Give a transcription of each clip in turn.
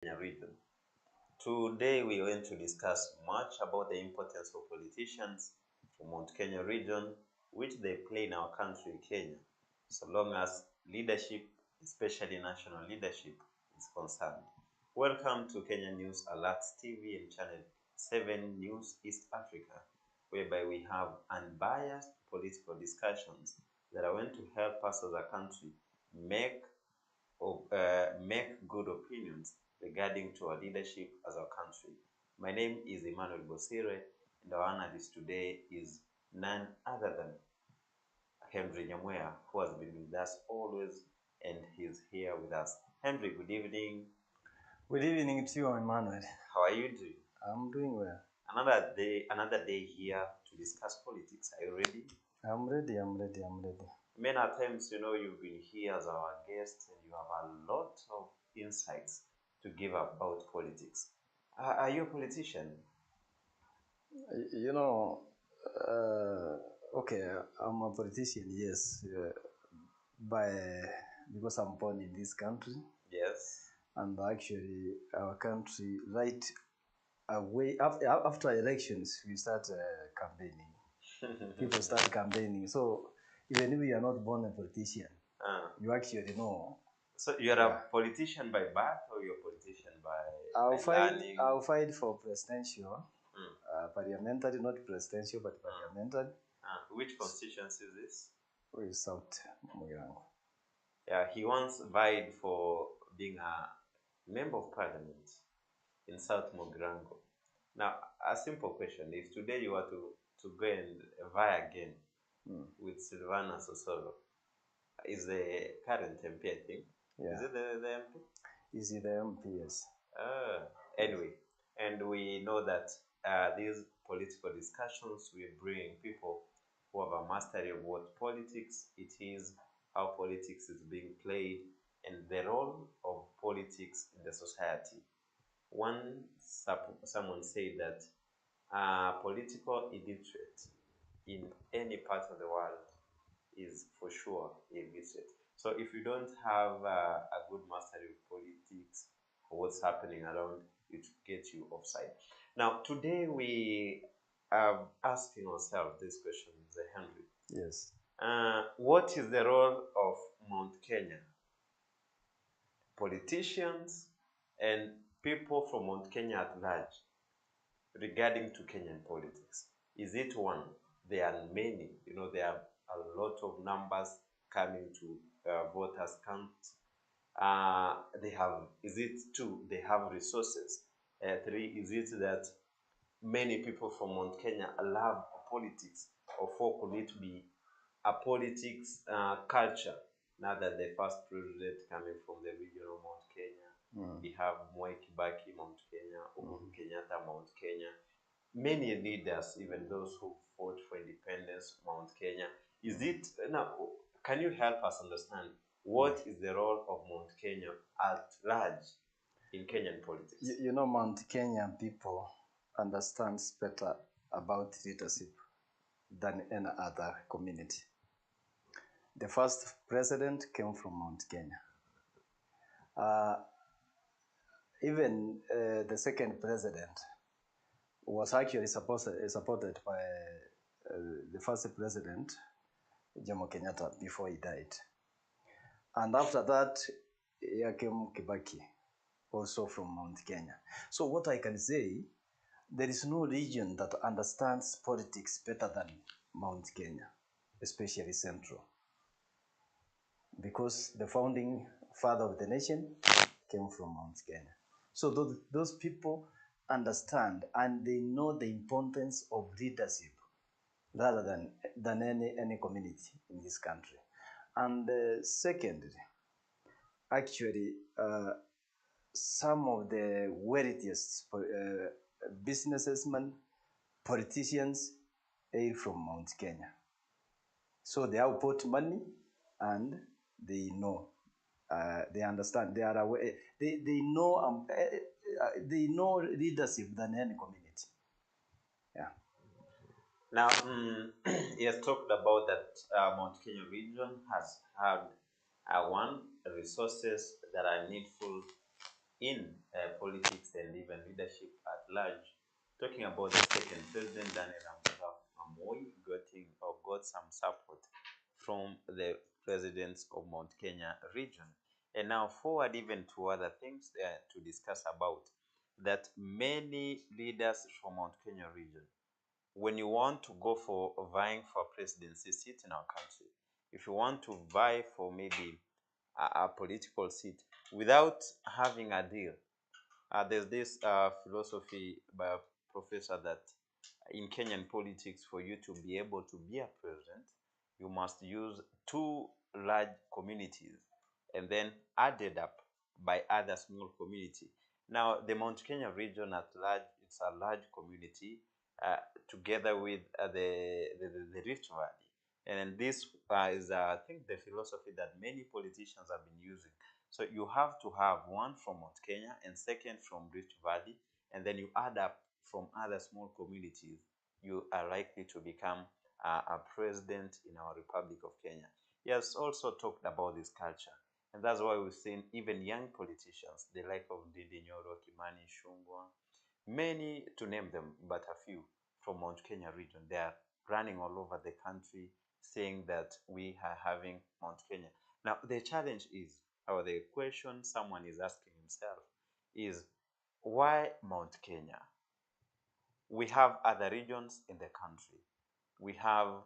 Kenya region. Today we are going to discuss much about the importance of politicians from Mount Kenya region, which they play in our country, Kenya, so long as leadership, especially national leadership, is concerned. Welcome to Kenya News Alerts TV and Channel 7 News East Africa, whereby we have unbiased political discussions that are going to help us as a country make make good opinions regarding to our leadership as a country. My name is Emmanuel Bosire, and our analyst today is none other than Henry Nyamwea, who has been with us always, and he's here with us. Henry, good evening. Good evening to you, Emmanuel. How are you doing? I'm doing well. Another day here to discuss politics. Are you ready? I'm ready. Many times, you've been here as our guest, and you have a lot of insights to give about politics. Are you a politician? You know, okay, I'm a politician, yes, by because I'm born in this country, Yes. and actually our country right away after elections we start campaigning. People start campaigning. So even if you are not born a politician, you actually know. So you're a politician by birth, or you're a politician by learning? I'll fight for presidential, parliamentary, not presidential, but parliamentary. Which constituency is this? With South Mugirango. Yeah, he once vied for being a member of parliament in South Mugirango. Now, a simple question: if today you were to go and vie again with Silvana Sosoro, is the current MP, I think? Yeah. Is it the MP? Is it the MP? Yes. Anyway, and we know that these political discussions will bring people who have a mastery of what politics it is, how politics is being played, and the role of politics in the society. Someone said that political illiterate in any part of the world is for sure illiterate. So if you don't have a good mastery of politics or what's happening around, it gets you offside. Now, today we are asking ourselves this question, Henry. Yes. What is the role of Mount Kenya? Politicians and people from Mount Kenya at large regarding to Kenyan politics. Is it one? There are many. There are a lot of numbers coming to voters count. They have. Is it two? They have resources. Three. Is it that many people from Mount Kenya love politics? Or four, could it be a politics culture? Now that the first president coming from the region of Mount Kenya, we have Mwai Kibaki, Mount Kenya, Uhuru Kenyatta, Mount Kenya. Many leaders, even those who fought for independence, Mount Kenya. Is it now? Can you help us understand what is the role of Mount Kenya at large in Kenyan politics? Mount Kenyan people understands better about leadership than any other community. The first president came from Mount Kenya. Even the second president was actually supported by the first president, Jomo Kenyatta, before he died. And after that, here came Kibaki, also from Mount Kenya. So what I can say, there is no region that understands politics better than Mount Kenya, especially Central. Because the founding father of the nation came from Mount Kenya. So those people understand and they know the importance of leadership rather than any community in this country. And secondly, actually, some of the wealthiest businessmen, politicians hail from Mount Kenya. So they have put money and they know, they understand, they are aware, they know leadership than any community. Yeah. Now, he has talked about that Mount Kenya region has had resources that are needful in politics and even leadership at large, talking about the second president, Daniel Arap Moi, got some support from the presidents of Mount Kenya region. And now forward even to other things to discuss about, that many leaders from Mount Kenya region, when you want to go for vying for a presidency seat in our country, if you want to vie for maybe a political seat without having a deal, there's this philosophy by a professor that in Kenyan politics, for you to be able to be a president, you must use two large communities and then added up by other small community. Now, the Mount Kenya region at large, it's a large community together with the Rift Valley. And this is, I think, the philosophy that many politicians have been using. So you have to have one from Mount Kenya and second from Rift Valley, and then you add up from other small communities, you are likely to become a president in our Republic of Kenya. He has also talked about this culture, and that's why we've seen even young politicians, the like of Ndindi Nyoro, Kimani Ichung'wah, many to name them, but a few from Mount Kenya region. They are running all over the country saying that we are having Mount Kenya. Now, the challenge is, or the question someone is asking himself is, why Mount Kenya? We have other regions in the country. We have,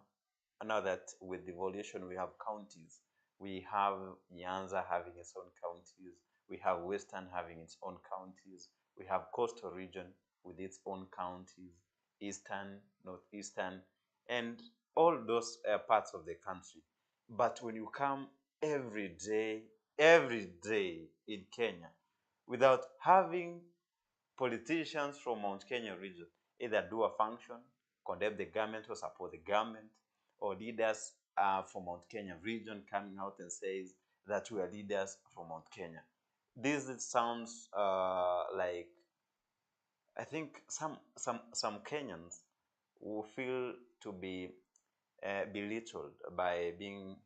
now that with devolution, we have counties. We have Nyanza having its own counties. We have Western having its own counties. We have Coastal region with its own counties, Eastern, Northeastern, and all those parts of the country. But when you come every day in Kenya, without having politicians from Mount Kenya region either do a function, condemn the government or support the government, or leaders from Mount Kenya region coming out and says that we are leaders from Mount Kenya. This sounds like, I think some Kenyans will feel to be belittled by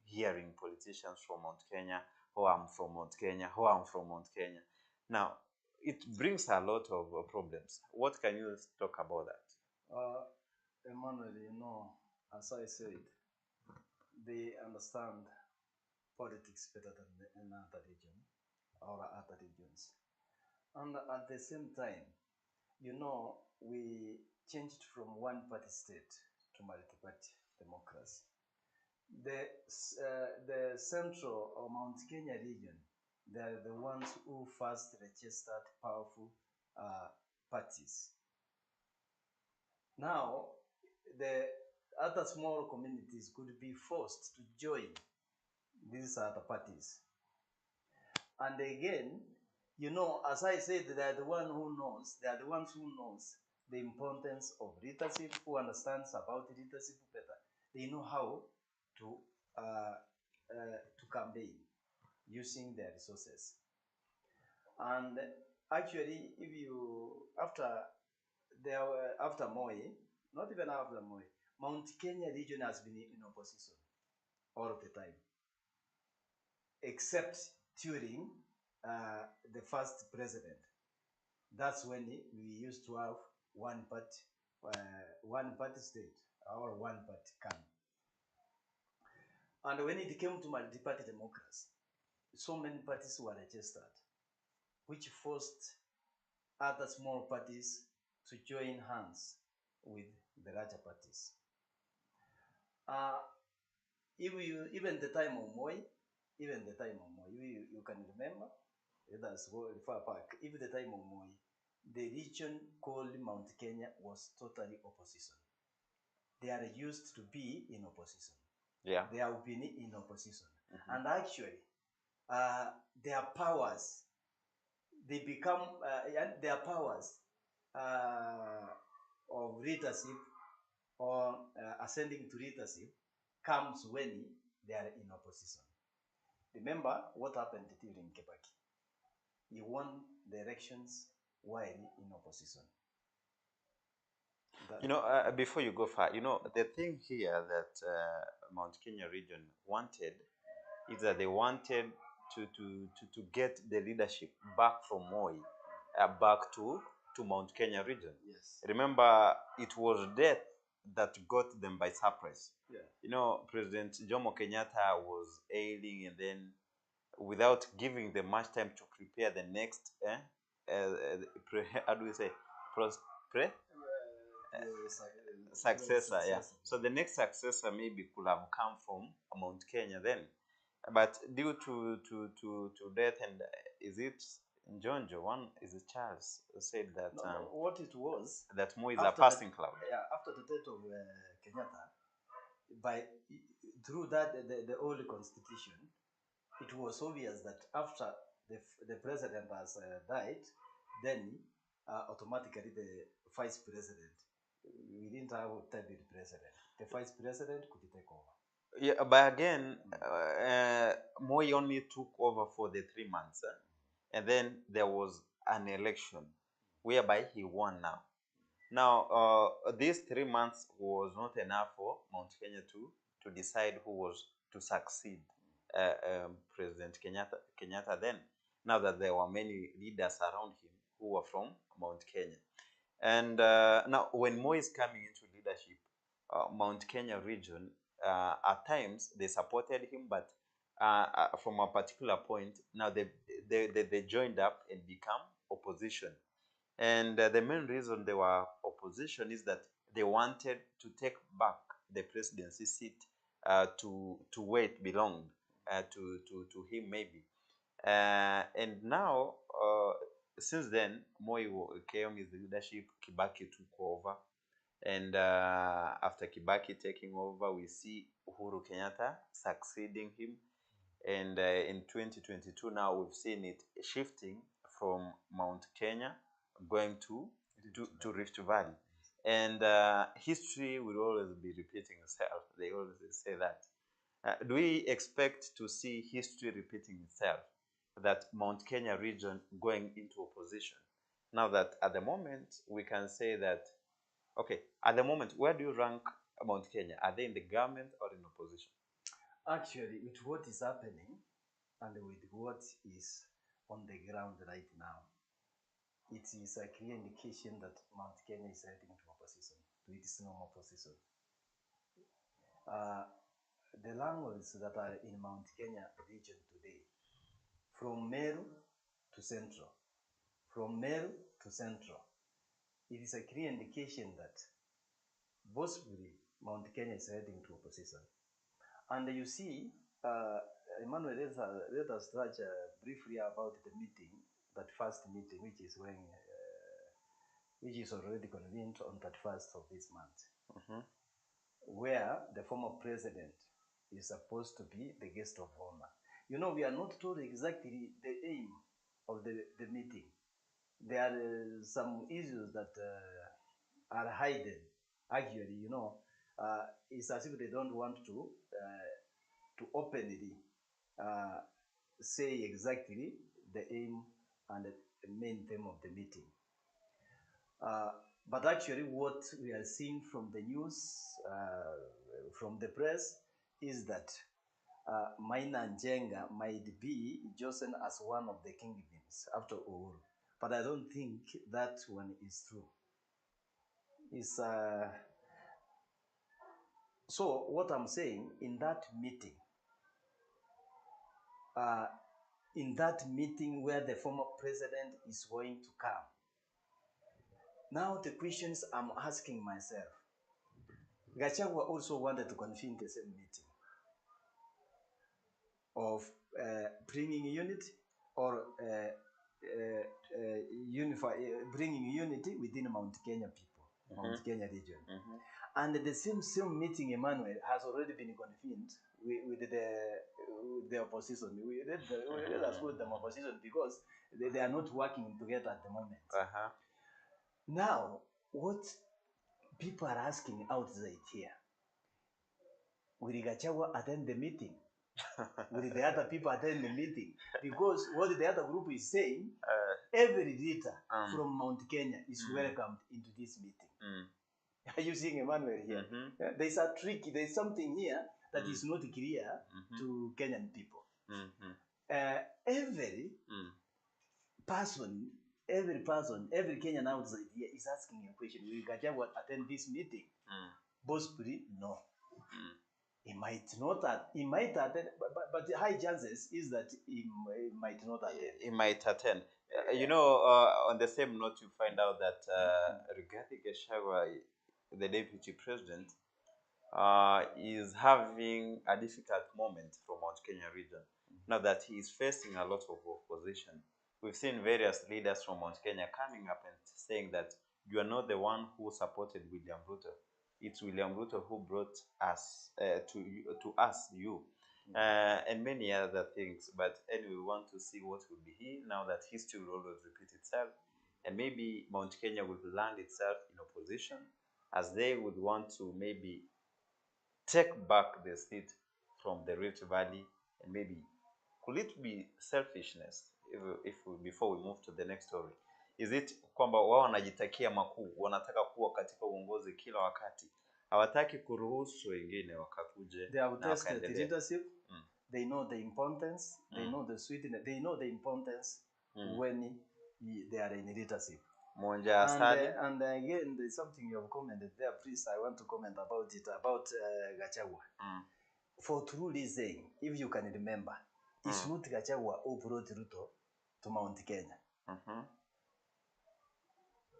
hearing politicians from Mount Kenya, oh, I'm from Mount Kenya, oh, I'm from Mount Kenya. Now, it brings a lot of problems. What can you talk about that? Emmanuel, as I said, they understand politics better than another region or other regions. And at the same time, we changed from one party state to multi-party democracy. The central or Mount Kenya region, they are the ones who first registered powerful parties. Now, the other small communities could be forced to join these other parties. And again, as I said, they are the ones who knows the importance of leadership, who understands about leadership better. They know how to campaign using their resources. And actually, if you after Moi, not even after Moi, Mount Kenya region has been in opposition all of the time, except during the first president. That's when we used to have one party state or one party can. And when it came to multi-party democracy, so many parties were registered, which forced other small parties to join hands with the larger parties. Even the time of Moi, you can remember, that's far back. Even the time of Moi, the region called Mount Kenya was totally opposition. They are used to be in opposition. Yeah. They have been in opposition. Mm-hmm. And actually, their powers, they become, their powers of leadership or ascending to leadership comes when they are in opposition. Remember what happened during Kibaki. He won the elections while in opposition. Before you go far, the thing here that Mount Kenya region wanted is that they wanted to get the leadership back from Moi, back to Mount Kenya region. Yes. Remember, it was death that got them by surprise. Yeah. You know, President Jomo Kenyatta was ailing, and then without giving them much time to prepare the next, how do we say, successor, yeah. So the next successor maybe could have come from Mount Kenya then, but due to death, and is it Njonjo? One is it Charles said that No, what it was that Moi is a passing cloud. Yeah, after the death of Kenyatta, through that the old constitution, it was obvious that after the president has died, then automatically the vice president. We didn't have a deputy president. The vice president could take over. Yeah, but again, Moi only took over for the 3 months, and then there was an election whereby he won. Now, these 3 months was not enough for Mount Kenya to decide who was to succeed President Kenyatta then. Now that there were many leaders around him who were from Mount Kenya. And now, when Moi is coming into leadership, Mount Kenya region, at times they supported him, but from a particular point, now they joined up and become opposition. And the main reason they were opposition is that they wanted to take back the presidency seat to where it belonged, to him maybe. And now, since then, Moi came with the leadership, Kibaki took over. And after Kibaki taking over, we see Uhuru Kenyatta succeeding him. And in 2022, now we've seen it shifting from Mount Kenya going to Rift Valley. And history will always be repeating itself. They always say that. Do we expect to see history repeating itself, that Mount Kenya region going into opposition? Now that at the moment, we can say that, okay, at the moment, where do you rank Mount Kenya? Are they in the government or in opposition? Actually, with what is happening and with what is on the ground right now, it is a clear indication that Mount Kenya is heading to opposition, to its normal position. The languages that are in Mount Kenya region today, from Meru to Central, from Meru to Central, it is a clear indication that possibly Mount Kenya is heading to opposition. And you see, Emmanuel, let us touch briefly about the meeting, that first meeting, which is already convened on 31st of this month, where the former president is supposed to be the guest of honor. You know, we are not told exactly the aim of the meeting. There are some issues that are hidden. Actually, you know, it's as if they don't want to openly say exactly the aim and the main theme of the meeting. But actually, what we are seeing from the news, from the press, is that Maina Njenga might be chosen as one of the kingpins after Uhuru. But I don't think that one is true. So what I'm saying, in that meeting where the former president is going to come, now the questions I'm asking myself, Gachagua also wanted to convene the same meeting of bringing unity or bringing unity within Mount Kenya people, Mount Kenya region. And the same meeting, Emmanuel, has already been convened with the opposition. Let us call them opposition because they are not working together at the moment. Now, what people are asking outside here, will Gachagua attend the meeting? Will the other people attend the meeting? Because what the other group is saying, every leader from Mount Kenya is welcomed into this meeting. Are you seeing Emmanuel here? There's a trick, there's something here that is not clear to Kenyan people. every person, every Kenyan outside here is asking a question. Will Gachagua attend this meeting? Possibly no. He might not. He might attend, but the high chances is that he might not attend. He might attend. You know, on the same note, you find out that Rigathi Gachagua, the deputy president, is having a difficult moment from Mount Kenya region. Now that he is facing a lot of opposition. We've seen various leaders from Mount Kenya coming up and saying that you are not the one who supported William Ruto. It's William Ruto who brought us to us, you, and many other things. But anyway, we want to see what will be here now that history will always repeat itself, and maybe Mount Kenya will land itself in opposition, as they would want to maybe take back the seat from the Rift Valley, and maybe could it be selfishness before we move to the next story? Is it kwamba wao wanajitakia makuu, wanataka kuwa katika uongozi kila wakati, hawataki kuruhusu wengine wakakuje? They have tested the leadership. They know the importance. They know the sweetness. They know the importance when they are in leadership. And again, there's something you have commented there. Please, I want to comment about it, about Gachagua. For truly saying, if you can remember, it's not Gachagua who brought Ruto to Mount Kenya.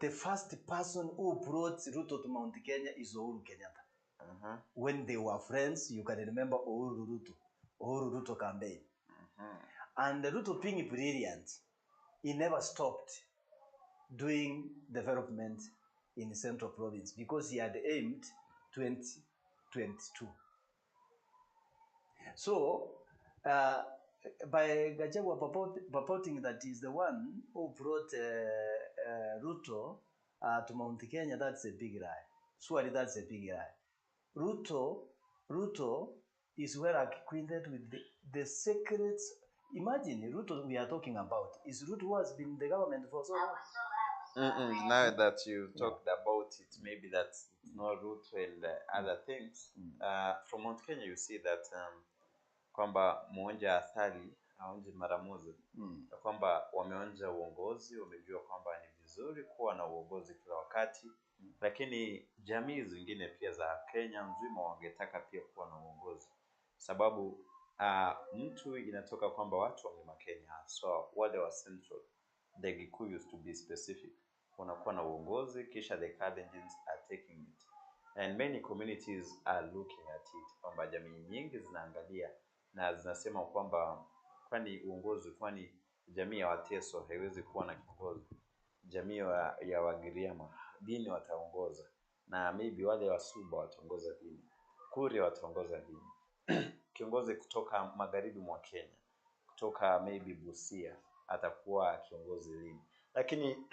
The first person who brought Ruto to Mount Kenya is Uhuru Kenyatta. When they were friends, you can remember Uhuru Ruto campaign. And Ruto being brilliant, he never stopped doing development in the Central Province because he had aimed 2022. So, by Gachagua purporting that he's the one who brought Ruto to Mount Kenya, that's a big lie. Surely that's a big lie. Ruto is well acquainted with the secrets. Imagine Ruto we are talking about is Ruto who has been in the government for so long. Now that you talked about it, maybe that's not Ruto and other things. From Mount Kenya, you see that kwamba muonja athari aonje mara moja, kwamba wameonja uongozi, wamejua kwamba ni vizuri kuwa na uongozi kila wakati, lakini jamii zingine pia za Kenya nzima wangetaka pia kuwa na uongozi, sababu mtu inatoka kwamba watu wa Mlima Kenya, so wale wa Central, the Gikuyus to be specific, wanakuwa na uongozi, kisha the Kalenjins are taking it, and many communities are looking at it, kwamba jamii nyingi zinaangalia na zinasema kwamba kwani uongozi, kwani jamii ya Wateso haiwezi kuwa na kiongozi, jamii ya Wagiriama dini wataongoza, na maybe wale wa Suba wataongoza dini, Kuria wataongoza dini, kiongozi kutoka magharibi mwa Kenya, kutoka maybe Busia atakuwa kiongozi lini. Lakini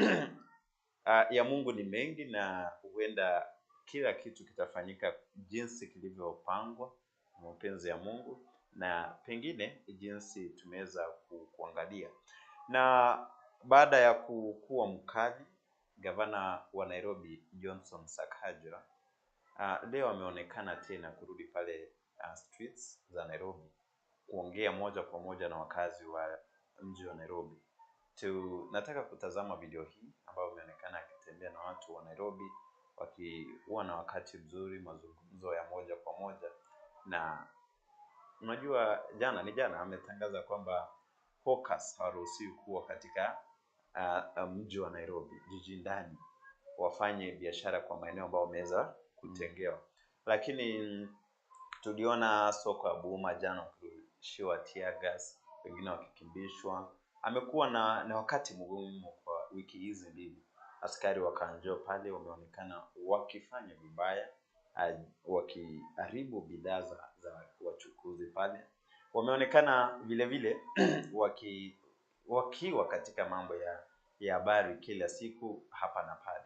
ya Mungu ni mengi, na huenda kila kitu kitafanyika jinsi kilivyopangwa na mapenzi ya Mungu, na pengine jinsi tumeweza kuangalia. Na baada ya kuwa mkali, gavana wa Nairobi Johnson Sakaja leo ameonekana tena kurudi pale streets za Nairobi kuongea moja kwa moja na wakazi wa mji wa Nairobi. Nataka kutazama video hii ambayo imeonekana akitembea na watu wa Nairobi wakiwa na wakati mzuri, mazungumzo ya moja kwa moja. Na unajua jana ametangaza kwamba hawkers hawaruhusiwi kuwa katika mji wa Nairobi, jiji ndani, wafanye biashara kwa maeneo ambayo wameweza kutengewa. Lakini tuliona soko ya Buma jana kurushiwa tear gas, wengine wakikimbishwa. Amekuwa na wakati mgumu kwa wiki hizi mbili. Askari wa Kanjo pale wameonekana wakifanya vibaya, wakiharibu bidhaa za wachukuzi pale. Wameonekana vile vile wakiwa katika mambo ya habari kila siku hapa na pale.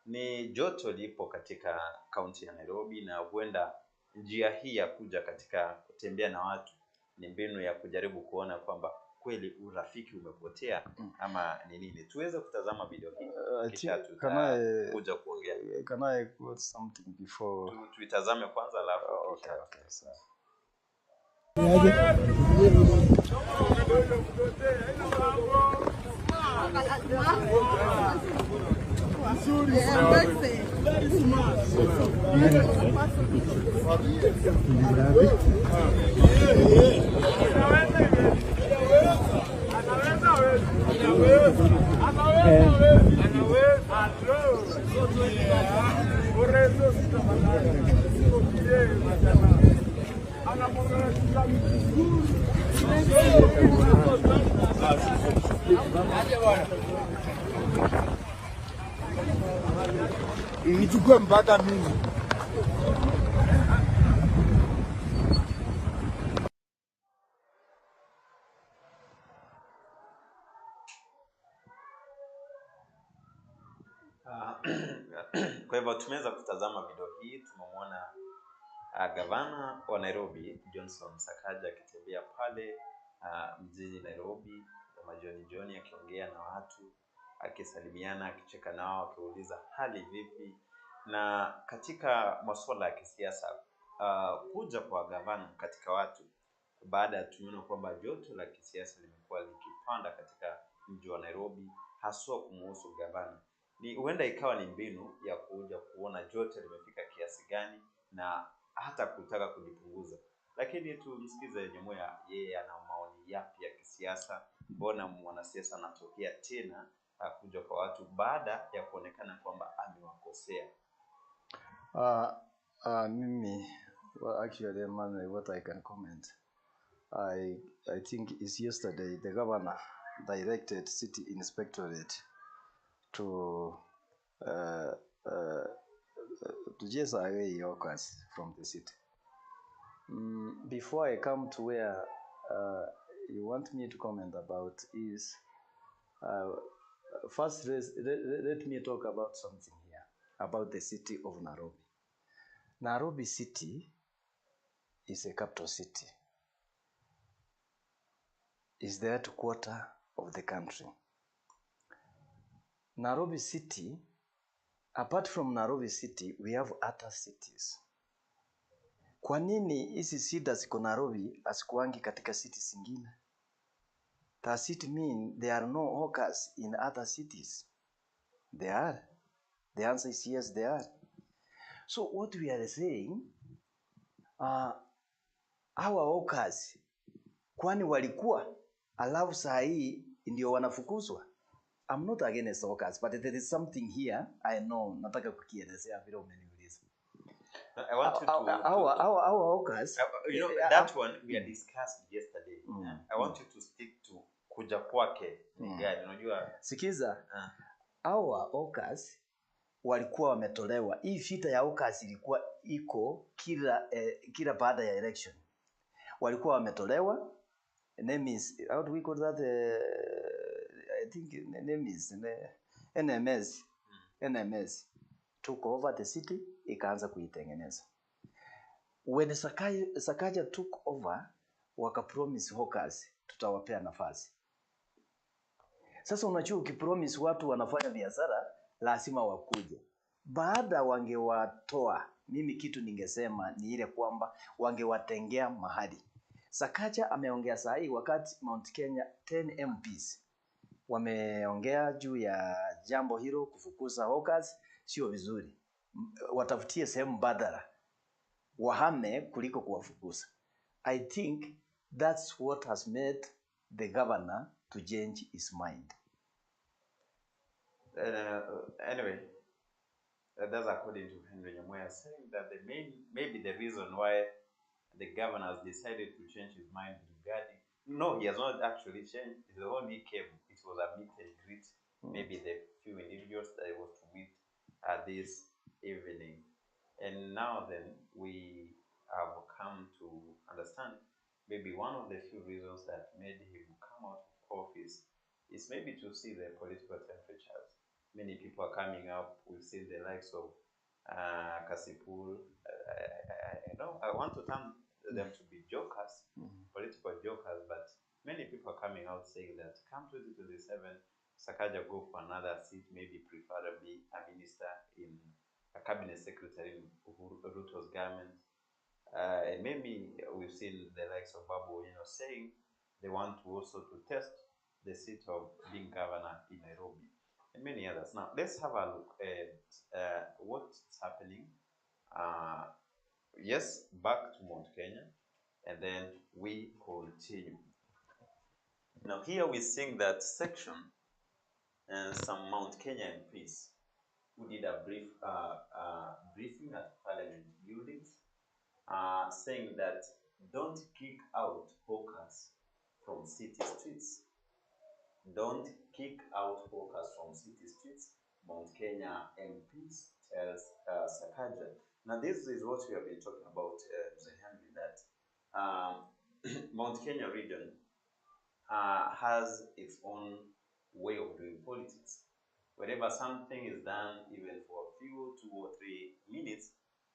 Ni joto lipo katika kaunti ya Nairobi, na huenda njia hii ya kuja katika kutembea na watu ni mbinu ya kujaribu kuona kwamba kweli urafiki umepotea ama ni nini. Tuweze kutazama video hii kisha tutakuja kuongea. Can I quote something before? Tuitazame kwanza alafu Okay, sawa. Nichukue mpaka mimi. Kwa hivyo tumeweza kutazama video hii, tumemwona gavana wa Nairobi Johnson Sakaja akitembea pale mjini Nairobi jioni akiongea na watu, akisalimiana, akicheka nao, akiuliza hali vipi. Na katika masuala ya kisiasa, kuja kwa gavana katika watu baada ya tumeona kwamba joto la kisiasa limekuwa likipanda katika mji wa Nairobi, haswa kumhusu gavana, ni huenda ikawa ni mbinu ya kuja kuona joto limefika kiasi gani na hata kutaka kulipunguza. Lakini tumsikize Nyamoya, yeye ana maoni yapi ya kisiasa? Mbona mwanasiasa anatokea tena kuja kwa watu baada ya kuonekana kwamba amewakosea? Mimi, well, actually, man, what I can comment, I think is yesterday the governor directed city inspectorate to chase away hawkers from the city. Before I come to where you want me to comment about is, first let me talk about something here, about the city of Nairobi. Nairobi city is a capital city. It's the headquarters of the country. Nairobi city, apart from Nairobi city, we have other cities. Kwa nini hizi shida ziko Nairobi asikuangi katika city zingine? Does it mean there are no hawkers in other cities? There are. The answer is yes, there are. So what we are saying, our hawkers, kwani walikuwa alafu saa hii ndio wanafukuzwa? I'm not against hawkers, but there is something here I know nataka kukielezea vile umeniuliza. I want you to our hawkers, you know, that one we had discussed yesterday. I want you to stick to kuja kwake ni gani, unajua? Sikiza, our hawkers walikuwa wametolewa. Hii vita ya hawkers ilikuwa iko kila baada ya election. Walikuwa wametolewa. Name is, how do we call that? I think name is NMS. NMS took over the city, ikaanza kuitengeneza. When Sakaja took over, waka promise hawkers tutawapea nafasi. Sasa unajua ukipromise watu wanafanya biashara, lazima wakuje. Baada wangewatoa, mimi kitu ningesema ni ile kwamba wangewatengea mahali. Sakaja ameongea saa hii wakati Mount Kenya 10 MPs wameongea juu ya jambo hilo, kufukuza hawkers sio vizuri. Watafutie sehemu badala, wahame kuliko kuwafukuza. I think that's what has made the governor to change his mind. Anyway, that's according to Henry Nyamoya, saying that maybe the reason why the governor has decided to change his mind regarding, no, he has not actually changed. It's only came, it was a meet and greet. Maybe the few individuals that he was to meet this evening. And now then, we have come to understand maybe one of the few reasons that made him come out of office is maybe to see the political temperatures. Many people are coming up. We've seen the likes of Kasipul. I want to turn them to be jokers, political jokers, but many people are coming out saying that come 2027, Sakaja go for another seat, maybe preferably a minister in a cabinet secretary in Ruto's government. And maybe we've seen the likes of Babu, saying They want to also to test the seat of being governor in Nairobi and many others. Now, let's have a look at what's happening. Yes, back to Mount Kenya, and then we continue. Now, here we sing that section and some Mount Kenya MPs who did a briefing at Parliament buildings, saying that don't kick out hawkers from city streets. Don't kick out hawkers from city streets, Mount Kenya MPs tells Sakaja. Now, this is what we have been talking about, Mr. Henry, that Mount Kenya region has its own way of doing politics. Whenever something is done, even for a few 2 or 3 minutes,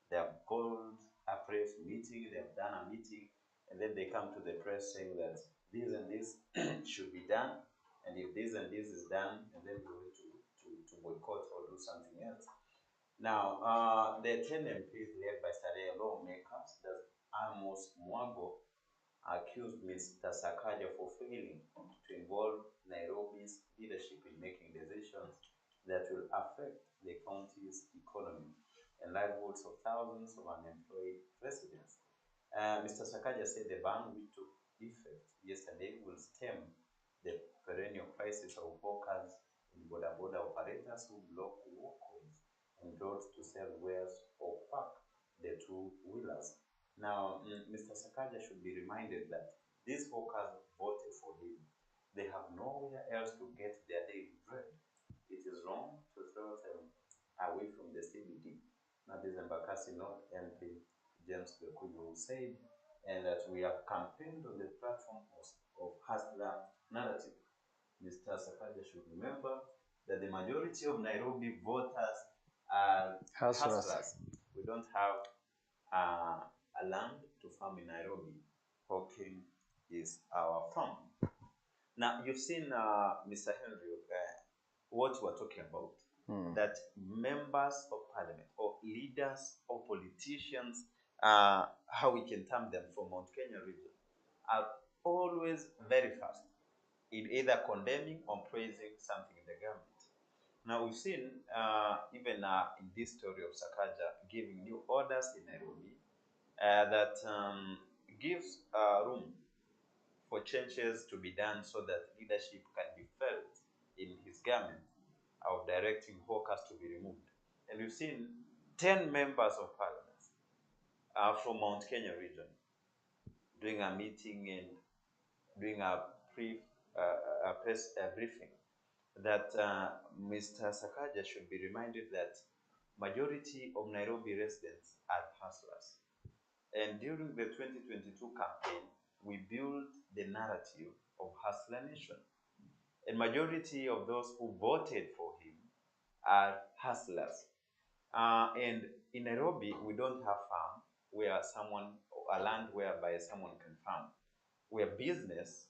they have called a press meeting, they have done a meeting, and then they come to the press saying that this and this should be done, and if this and this is done, and then we're going to boycott or do something else. Now, the 10 MPs led by Starehe lawmakers, that's Amos Mwago, accused Mr. Sakaja for failing to involve Nairobi's leadership in making decisions that will affect the county's economy and livelihoods of thousands of unemployed residents. Mr. Sakaja said the ban which took effect yesterday will stem the perennial crisis of hawkers and border operators who block walkways and roads to sell wares or park the two-wheelers. Now, Mr. Sakaja should be reminded that these hawkers voted for him. They have nowhere else to get their daily bread. It is wrong to throw them away from the CBD. Now, this is Embakasi North MP James Gekuyu said, and that we have campaigned on the platform of hustler narrative. Mr. Sakaja should remember that the majority of Nairobi voters are hustlers. We don't have a land to farm in Nairobi. Hawking is our farm. Now, you've seen, Mr. Henry, what we're talking about, that members of parliament or leaders or politicians, how we can term them from Mount Kenya region, are always very fast in either condemning or praising something in the government. Now, we've seen, even in this story of Sakaja, giving new orders in Nairobi that gives room for changes to be done so that leadership can be felt in his government of directing hawkers to be removed. And we've seen 10 members of parliament from Mount Kenya region doing a meeting and doing a press briefing that Mr. Sakaja should be reminded that majority of Nairobi residents are hustlers. And during the 2022 campaign, we built the narrative of Hustler Nation. And majority of those who voted for him are hustlers. And in Nairobi, we don't have farm where a land whereby someone can farm. Where business,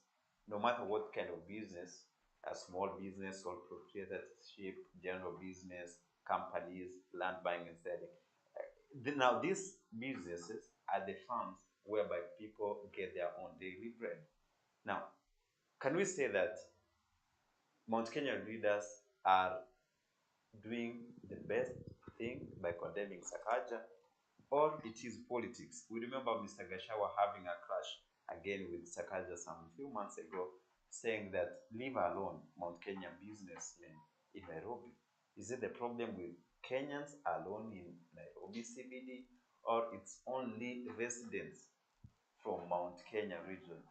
no matter what kind of business, a small business, sole proprietorship, general business, companies, land buying and selling. Now, these businesses are the farms whereby people get their own daily bread. Now, can we say that Mount Kenya leaders are doing the best thing by condemning Sakaja, or it is politics? We remember Mr. Gashawa having a clash again with Sakaja some few months ago, saying that leave alone Mount Kenya businessmen in Nairobi. Is it the problem with Kenyans alone in Nairobi CBD, or it's only residents from Mount Kenya region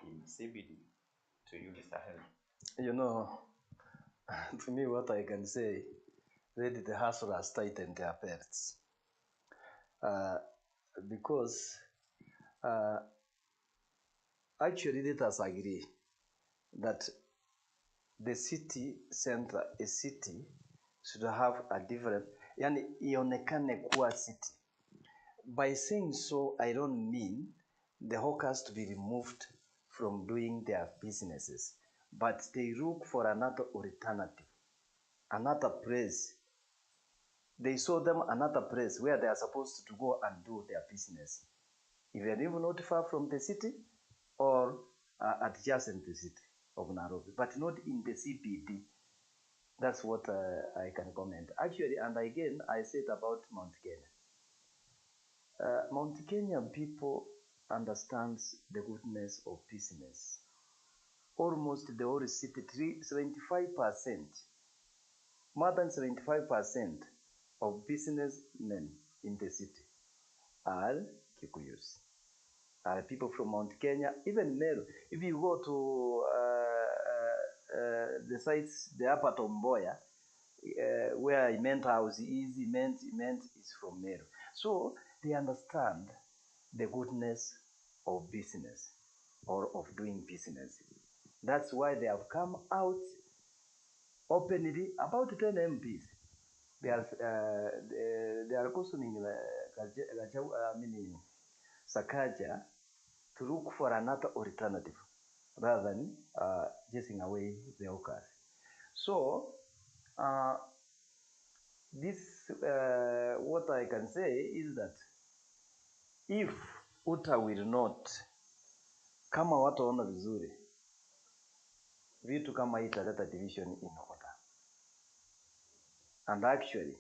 in CBD? To you, Mr. Henry. You know, to me, what I can say, let the hustlers tighten their belts. Because actually, let us agree that the city center, a city, should have a different, yani ionekane kuwa city. By saying so, I don't mean the hawkers to be removed from doing their businesses, but they look for another alternative, another place. They saw them another place where they are supposed to go and do their business, even if not far from the city or adjacent to the city of Nairobi, but not in the CBD. That's what I can comment. Actually, and again, I said about Mount Kenya. Mount Kenya people understands the goodness of business. Almost the whole city, 75%, more than 75% of businessmen in the city are Kikuyus, are people from Mount Kenya, even Meru. If you go to the sites, the Upper Tomboya, where Imment House is, Imment is from Meru. So they understand the goodness of business or of doing business. That's why they have come out openly, about 10 MPs. They are questioning Sakaja to look for another alternative rather than chasing away the Okas. So this, what I can say is that if UTA will not, kama wataona vizuri, vitu kama hii italeta division in UTA. And actually,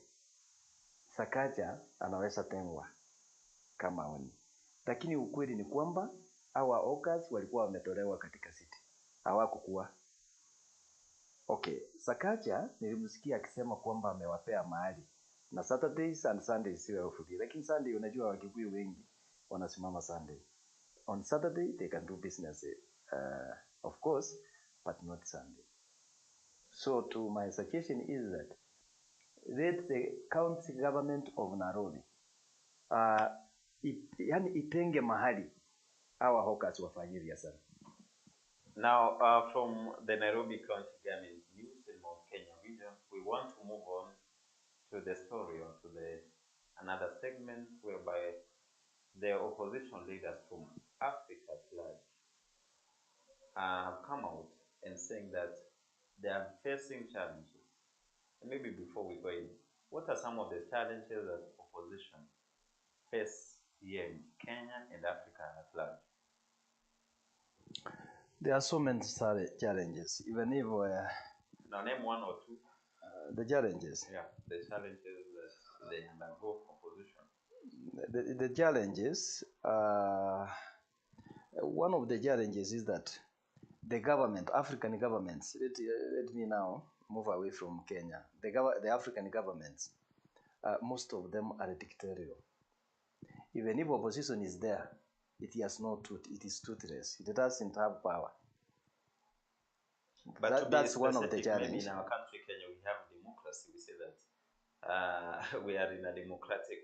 Sakaja anaweza tengwa kama oni. Lakini ukweli ni kwamba hawa Okas walikuwa wametolewa katika city. Hawakukuwa. Okay, Sakaja nilimsikia akisema kwamba amewapea mahali. Na Saturdays and Sundays siwe off-day. Lakini Sunday unajua Wakikuyu wengi wanasimama Sunday. On Saturday they can do business, of course, but not Sunday. So to my suggestion is that let the county government of Nairobi yani itenge mahali hawa hawkers wafanyie biashara. Now, from the Nairobi County Government News in Mount Kenya region, we want to move on to the story or to another segment whereby the opposition leaders from Africa at large have come out and saying that they are facing challenges. And maybe before we go in, what are some of the challenges that opposition face here in Kenya and Africa at large? There are so many challenges, even if now name one or two. The challenges. Yeah, the challenges that they undergo opposition. The challenges. One of the challenges is that the government, African governments. Let me now move away from Kenya. The African governments, most of them are dictatorial. Even if opposition is there, it has no truth. It is toothless. It doesn't have power. But that's one of the challenges. Maybe in our country, Kenya, we have democracy. We say that we are in a democratic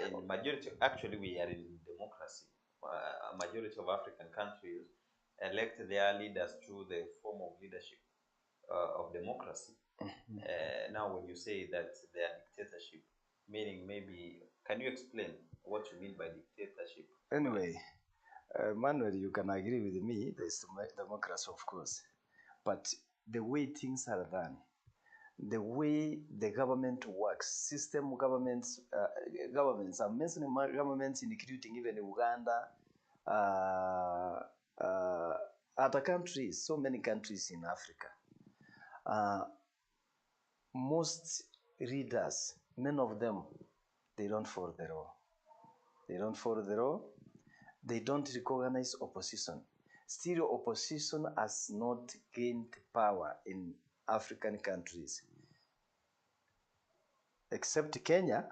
in majority. Actually, we are in democracy. A majority of African countries elect their leaders through the form of leadership of democracy. Now, when you say that they are dictatorship, meaning maybe, can you explain what you mean by dictatorship? Anyway, Manuel, you can agree with me, there's democracy, of course. But the way things are done, the way the government works, system governments, I'm mentioning governments including even Uganda, other countries, so many countries in Africa. Most leaders, many of them, they don't follow the law. They don't follow the law. They don't recognize opposition. Still, opposition has not gained power in African countries. Except Kenya.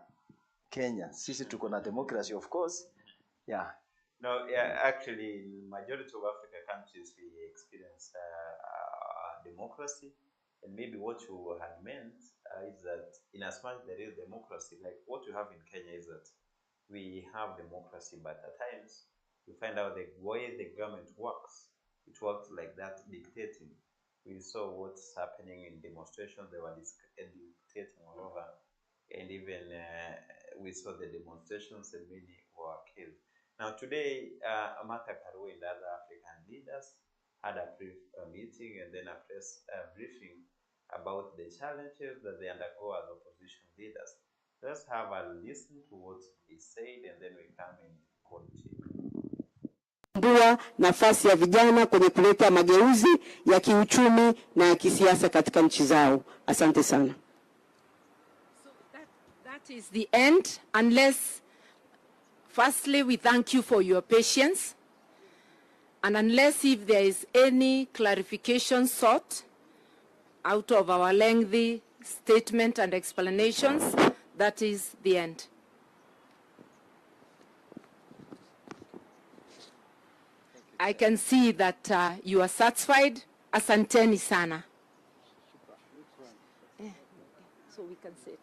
Sisi tuko na democracy, of course. Yeah. No, yeah, actually, in majority of African countries, we experience democracy. And maybe what you had meant is that in as much there is democracy, like what you have in Kenya is that we have democracy, but at times you find out the way the government works, it works like that, dictating. We saw what's happening in demonstrations, they were dictating all over. And even we saw the demonstrations and many were killed. Now today, Martha Karua and other African leaders had a brief meeting and then a press briefing about the challenges that they undergo as opposition leaders. Let's have a listen to what they said and then we come and continue. kutambua nafasi ya vijana kwenye kuleta mageuzi ya kiuchumi na ya kisiasa katika nchi zao. Asante sana. So that is the end, unless firstly we thank you for your patience, and unless if there is any clarification sought out of our lengthy statement and explanations, that is the end. I can see that you are satisfied. Asanteni sana. Yeah. So we can sit.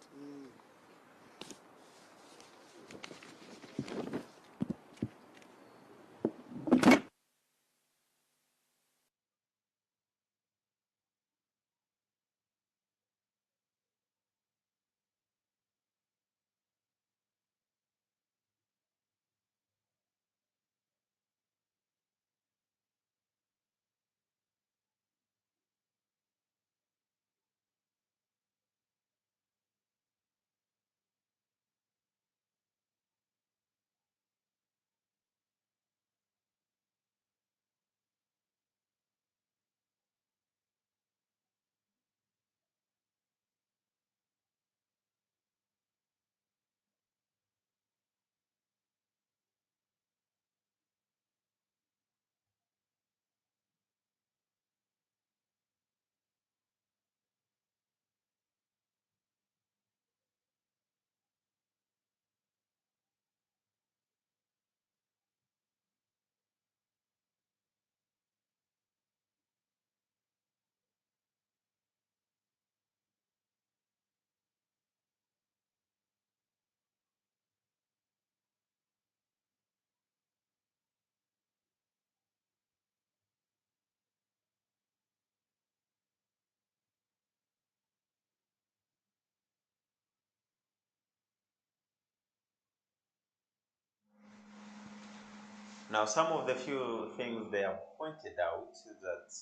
Now, some of the few things they have pointed out that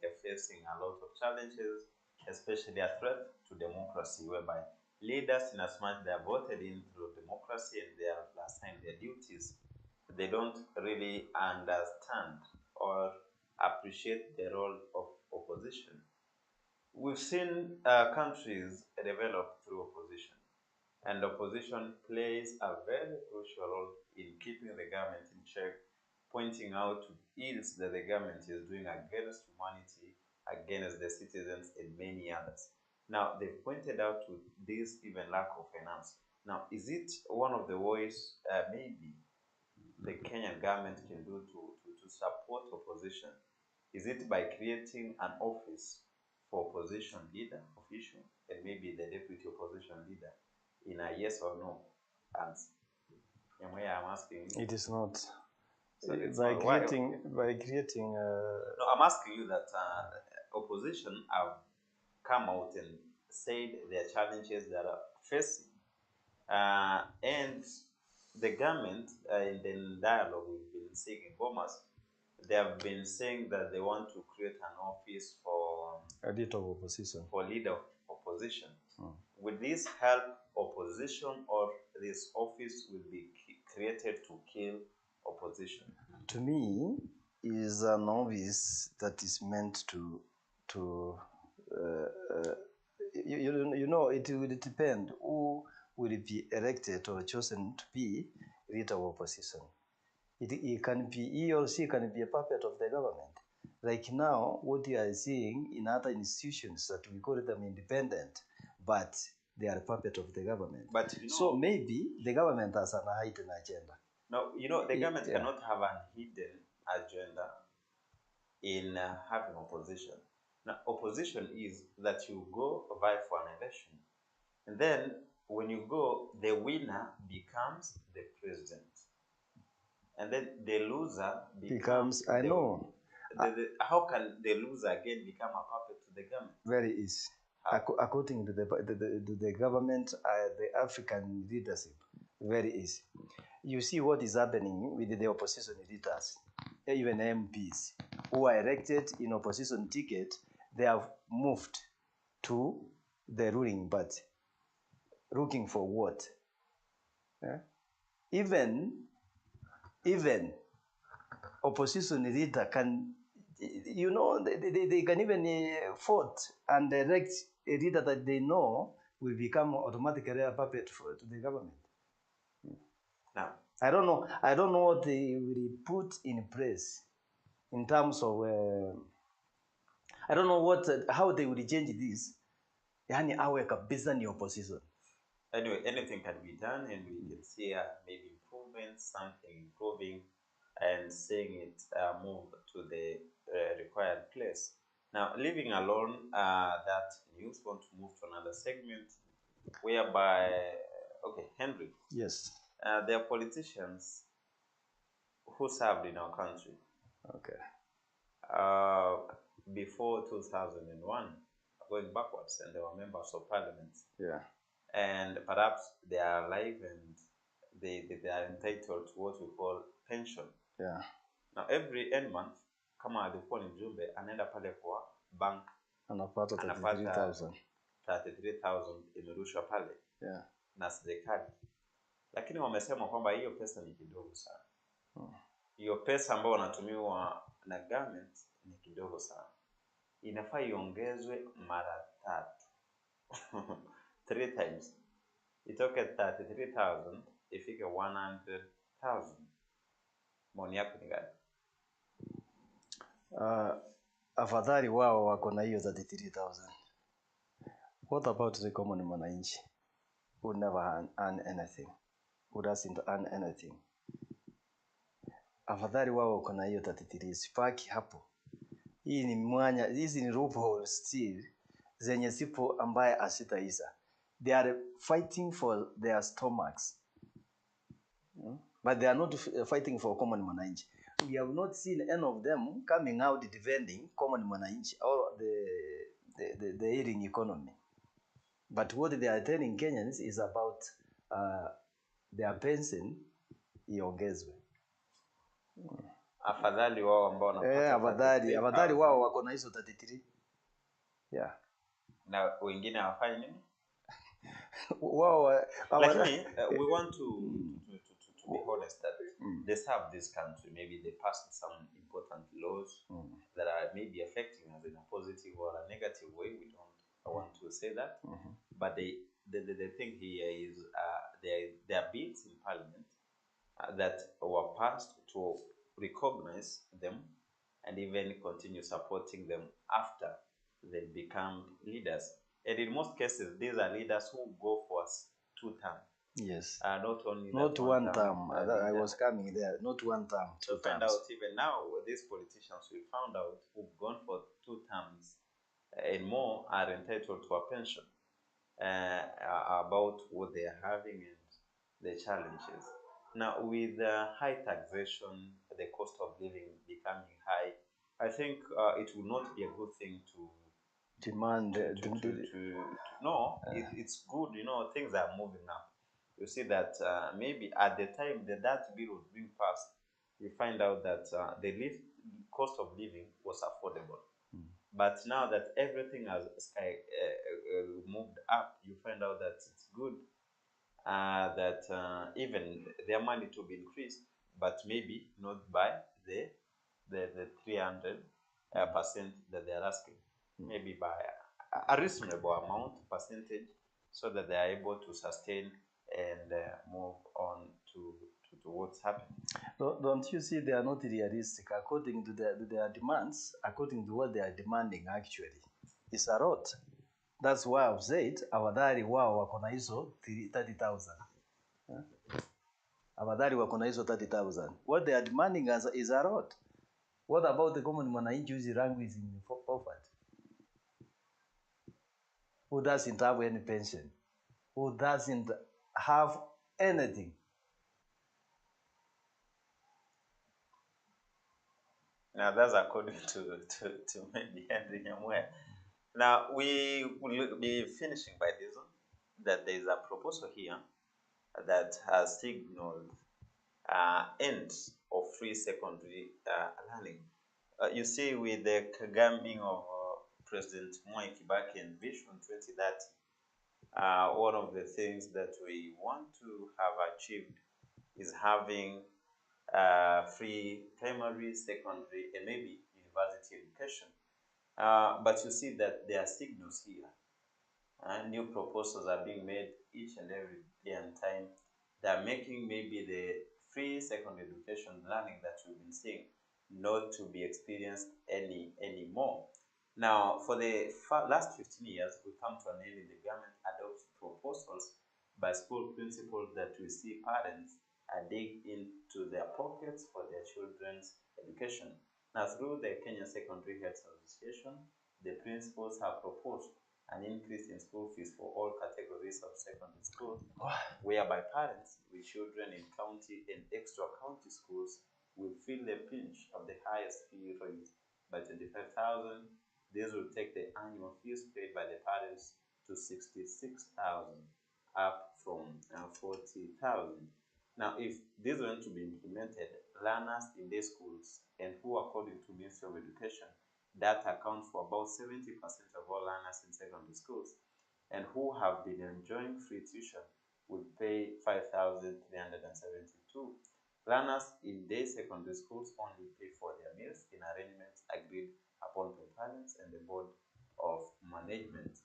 they're facing a lot of challenges, especially a threat to democracy, whereby leaders, in as much they are voted in through democracy and they are assigned their duties, they don't really understand or appreciate the role of opposition. We've seen countries develop through opposition, and opposition plays a very crucial role in keeping the government in check, pointing out ills that the government is doing against humanity, against the citizens, and many others. Now, they've pointed out to this even lack of finance. Now, is it one of the ways maybe the Kenyan government can do to support opposition? Is it by creating an office for opposition leader official and maybe the deputy opposition leader in a yes or no answer? I'm asking you. It is not. So it's by not. Why? creating. No, I'm asking you that opposition have come out and said their challenges that are facing, and the government in the dialogue we've been seeing in Bomas, they have been saying that they want to create an office for a leader of opposition. For leader of opposition. Would this help opposition, or this office will be created to kill opposition? To me, is an office that is meant to you know, it will depend who will be elected or chosen to be leader of opposition. It can be, he or she can be a puppet of the government. Like now, what you are seeing in other institutions that we call them independent, but they are a puppet of the government. But you know, so maybe the government has a hidden agenda. No, you know, the government cannot have a hidden agenda in having opposition. Now, opposition is that you go vie for an election, and then when you go, the winner becomes the president, and then the loser becomes I know. How can the loser again become a puppet to the government? Very easy. According to the government, the African leadership, very easy. You see what is happening with the opposition leaders, even MPs who are elected in opposition ticket, they have moved to the ruling party. Looking for what? Even opposition leader can, you know, they can even vote and elect a leader that they know will become automatically a puppet to the government. Now, I don't know what they will put in place in terms of, I don't know how they will change this. Yani awe kabisa ni opposition. Anyway, anything can be done, and we can see maybe improvements, something improving, and seeing it move to the required place. Now, leaving alone that news, want to move to another segment, whereby, okay, Henry. Yes. There are politicians who served in our country. Okay. Before 2001, going backwards, and they were members of parliament. Yeah. And perhaps they are alive and they are entitled to what we call pension. Yeah. Now every end month, kama alikuwa ni mjumbe anaenda pale kwa bank anapata 33,000 imerushwa pale. Yeah. Na serikali. Lakini wamesema kwamba hiyo pesa ni kidogo sana. Hiyo pesa ambayo wanatumiwa na government ni kidogo sana. Inafaa iongezwe mara 3. 3 times. Itoke 33,000 ifike 100,000. Maoni yako ni gani? Afadhali wao wako na hiyo 33,000. What about the common mwananchi who never earn anything, who doesn't earn anything? Afadhali wao wako na hiyo 33, sipaki hapo. Hii ni mwanya, hizi ni loopholes still zenye sipo ambaye asitaisa. They are fighting for their stomachs, but they are not fighting for common mwananchi. We have not seen any of them coming out defending common mwananchi or the ailing economy. But what they are telling Kenyans is about their pension iongezwe. Afadhali wao ambao wanapata afadhali wao wako na hizo 33. Yeah. Na wengine hawafanyi nini? Lakini we want to be honest that they serve this country. Maybe they passed some important laws that are maybe affecting us in a positive or a negative way. We don't want to say that. But the thing here is there are bills in parliament that were passed to recognize them and even continue supporting them after they become leaders. And in most cases, these are leaders who go for 2 terms. Yes. Not only not one term. I was coming there. Not one term. 2 terms. Find out even now, these politicians we found out who've gone for 2 terms and more are entitled to a pension about what they are having and the challenges. Now, with high taxation, the cost of living becoming high, I think it will not be a good thing to demand. No, it's good. You know, things are moving up. You see that maybe at the time that bill was being passed, you find out that the cost of living was affordable. But now that everything has moved up, you find out that it's good that even their money to be increased, but maybe not by the 300% that they are asking. Maybe by a reasonable amount percentage, so that they are able to sustain and move on to what's happening. Don't you see they are not realistic according to their demands, according to what they are demanding actually? It's a lot. That's why I've said afadhali wao wako na hizo 30,000. Afadhali wako na hizo 30,000. What they are demanding is a lot. What about the common mwananchi whose rank is in poverty? Who doesn't have any pension? Who doesn't have anything? Now that's according to maybe Henry Nyamwe. Now we will be finishing by this one, that there is a proposal here that has signaled end of free secondary learning. You see, with the Kagame of President Mwai Kibaki and Vision 2030, one of the things that we want to have achieved is having free primary, secondary, and maybe university education. But you see that there are signals here. New proposals are being made each and every day and time. They are making maybe the free secondary education learning that we've been seeing not to be experienced anymore. Now, for the last 15 years, we come to an end in the government adopts proposals by school principals that we see parents are dig into their pockets for their children's education. Now, through the Kenya Secondary Health Association, the principals have proposed an increase in school fees for all categories of secondary schools, whereby parents with children in county and extra county schools will feel the pinch of the highest fee rate by 25,000. This will take the annual fees paid by the parents to 66,000, up from 40,000. Now, if this is going to be implemented, learners in these schools, and who, according to Ministry of Education, that account for about 70% of all learners in secondary schools, and who have been enjoying free tuition, will pay 5,372. Learners in day secondary schools only pay for their meals in arrangements agreed upon by parents and the board of management.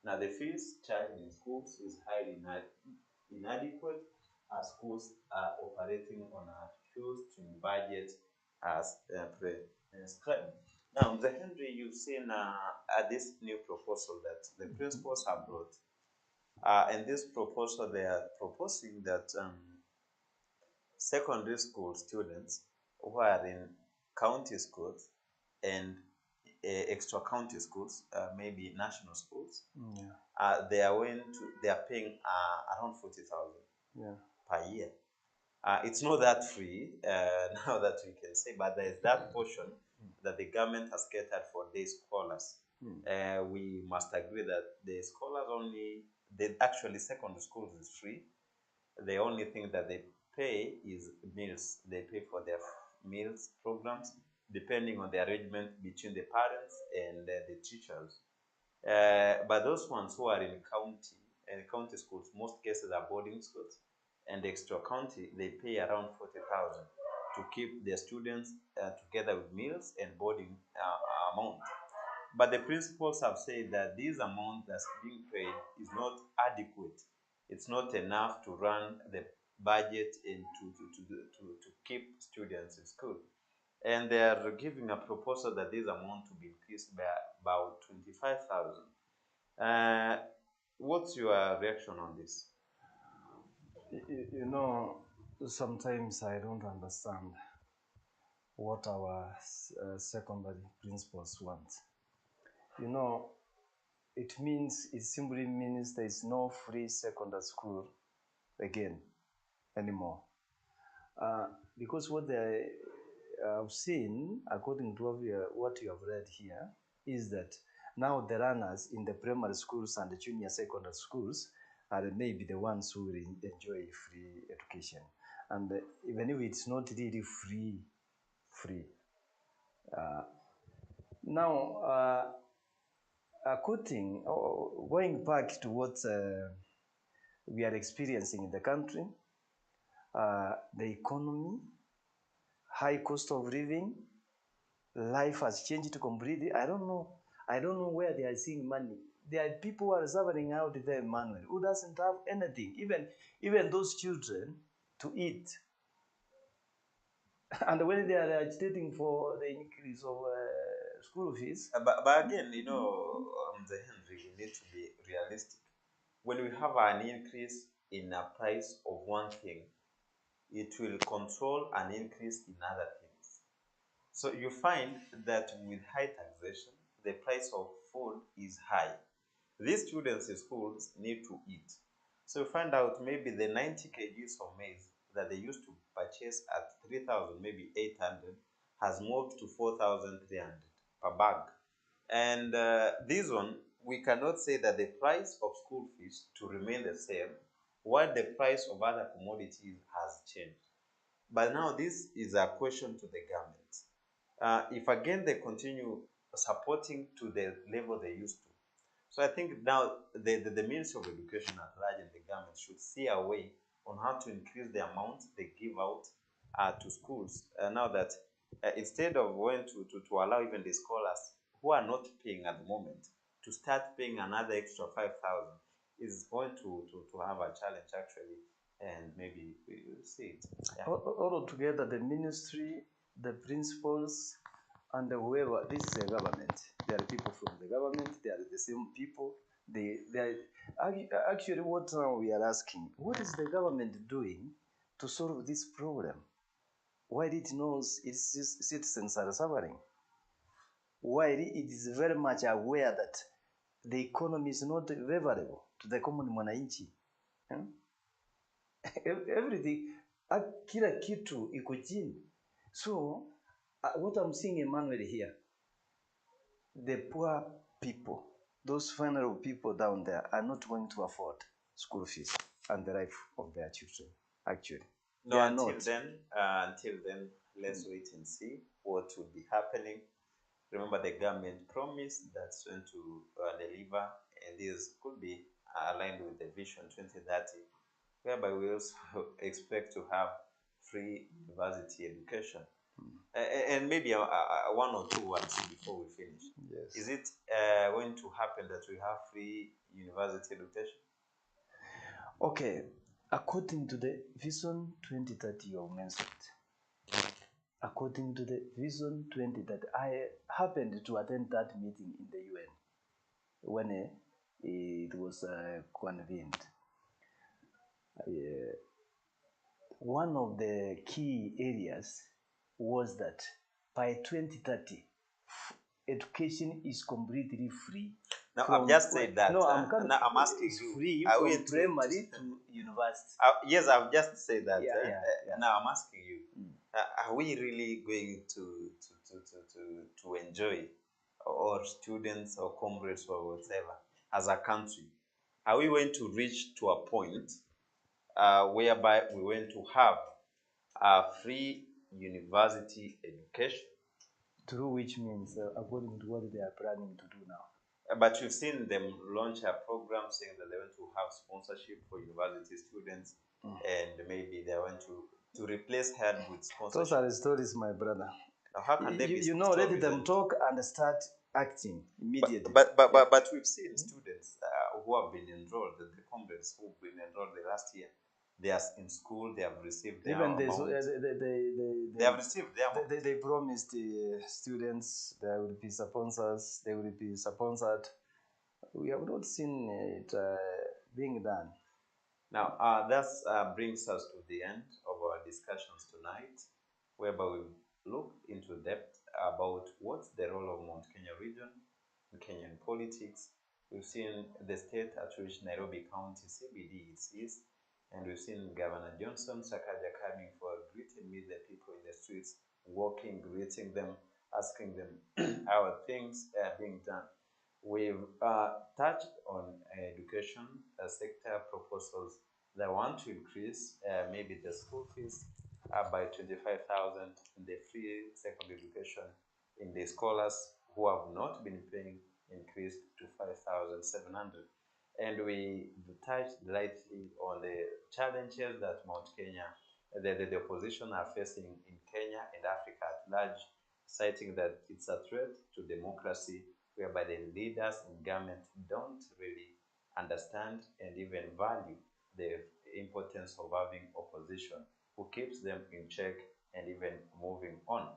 Now, the fees charged in schools is highly inadequate, as schools are operating on a shoestring budget as prescribed. Now, the Henry, you've seen this new proposal that the principals have brought. And this proposal, they are proposing that secondary school students who are in county schools and extra county schools, maybe national schools, they are paying around 40,000 per year. It's not that free now that we can say, but there is that portion that the government has catered for these scholars. We must agree that the scholars actually secondary schools is free. The only thing that they pay is meals. They pay for their meals programs, depending on the arrangement between the parents and the teachers. But those ones who are in county schools, most cases are boarding schools, and extra county, they pay around 40,000 to keep their students together with meals and boarding amount. But the principals have said that this amount that's being paid is not adequate. It's not enough to run the budget and to keep students in school. And they are giving a proposal that this amount to be increased by about 25,000. What's your reaction on this? You know, sometimes I don't understand what our secondary principals want. You know, it simply means there is no free secondary school again anymore. Because what they have seen, according to what you have read here, is that now the learners in the primary schools and the junior secondary schools are maybe the ones who will enjoy free education. And even if it's not really free. Now, going back to what we are experiencing in the country, the economy, high cost of living, life has changed completely. I don't know where they are seeing money. There are people who are suffering out there, Emmanuel, who doesn't have anything, even those children to eat. And when they are agitating for the increase of school fees. But again, you know, the Henry, we need to be realistic. When we have an increase in a price of one thing, it will control an increase in other things. So you find that with high taxation, the price of food is high. These students in schools need to eat. So you find out maybe the 90 kgs of maize that they used to purchase at 3,000, maybe 800, has moved to 4,300 per bag. And this one, we cannot say that the price of school fees to remain the same while the price of other commodities has changed. But now this is a question to the government. If again they continue supporting to the level they used to. So I think now the Ministry of Education at large and the government should see a way on how to increase the amount they give out to schools now that instead of going to allow even the scholars who are not paying at the moment to start paying another extra 5,000 is going to have a challenge actually, and maybe we will see it. Yeah. All together, the ministry, the principals, and whoever, this is a government. There are people from the government, they are the same people. They are actually what now we are asking, what is the government doing to solve this problem? While it knows its citizens are suffering, while it is very much aware that the economy is not favorable to the common mwananchi. Everything, kila kitu iko chini. So what I'm seeing, Emmanuel, here, the poor people, those vulnerable people down there are not going to afford school fees and the life of their children, actually. No, until then, let's wait and see what will be happening. Remember, the government promised that's going to deliver, and this could be aligned with the Vision 2030, whereby we also expect to have free university education. And maybe one or two words before we finish. Yes. Is it going to happen that we have free university education? Okay, according to the Vision 2030 you mentioned, according to the Vision 2030, I happened to attend that meeting in the UN when it was convened. One of the key areas was that by 2030, education is completely free. Now, I've just said that. No, I'm asking it's you. free Are from we primary to university. Yes, I've just said that. Yeah. Now I'm asking you, are we really going to enjoy, or students or comrades or whatever, as a country? Are we going to reach to a point whereby we want to have a free university education? Through which means, according to what they are planning to do now. But you've seen them launch a program saying that they want to have sponsorship for university students, and maybe they want to replace HEAD with sponsorship. Those are the stories, my brother. Now, how can they be let them talk and start acting immediately. But we've seen students who have been enrolled, the comrades who have been enrolled the last year. They are in school. They have received their even amount. they have received their amount. They promised the students there will be sponsors. They will be sponsored. We have not seen it being done. Now, that brings us to the end of our discussions tonight, whereby we looked into depth about what's the role of Mount Kenya region in Kenyan politics. We've seen the state at which Nairobi County CBD is, and we've seen Governor Johnson Sakaja coming for a greet and meet the people in the streets, walking, greeting them, asking them how are things being done. We've touched on education sector proposals that want to increase maybe the school fees by 25,000 in the free secondary education in the scholars who have not been paying, increased to 5,700. And we touched lightly on the challenges that Mount Kenya, the opposition are facing in Kenya and Africa at large, citing that it's a threat to democracy, whereby the leaders in government don't really understand and even value the importance of having opposition who keeps them in check and even moving on.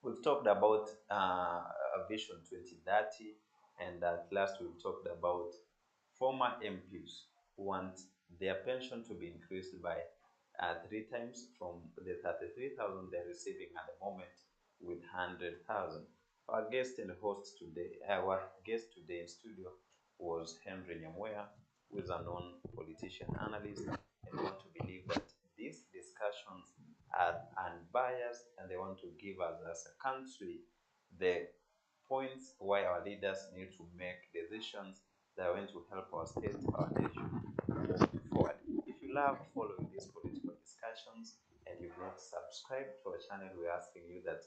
We've talked about Vision 2030, and at last we've talked about former MPs who want their pension to be increased by 3 times from the 33,000 they're receiving at the moment with 100,000. Our guest and host today, in studio was Henry Nyamweya, who is a known politician analyst, and we want to believe that these discussions are unbiased and they want to give us as a country the points why our leaders need to make decisions that are going to help our state, our nation move forward. If you love following these political discussions and you've not subscribed to our channel, we're asking you that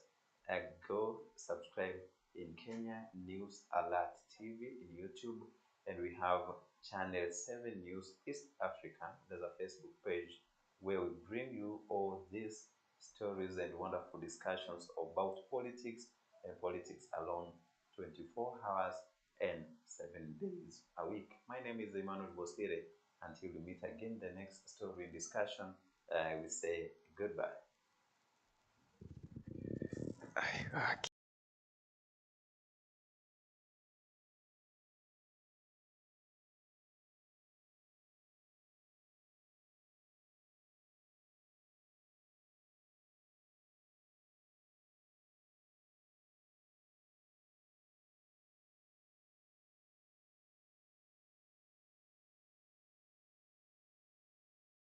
go subscribe in Kenya News Alert TV in YouTube, and we have Channel 7 News East Africa. There's a Facebook page where we bring you all these stories and wonderful discussions about politics and politics alone, 24 hours and 7 days a week. My name is Emmanuel Bosire. Until we meet again the next story discussion, I will say goodbye.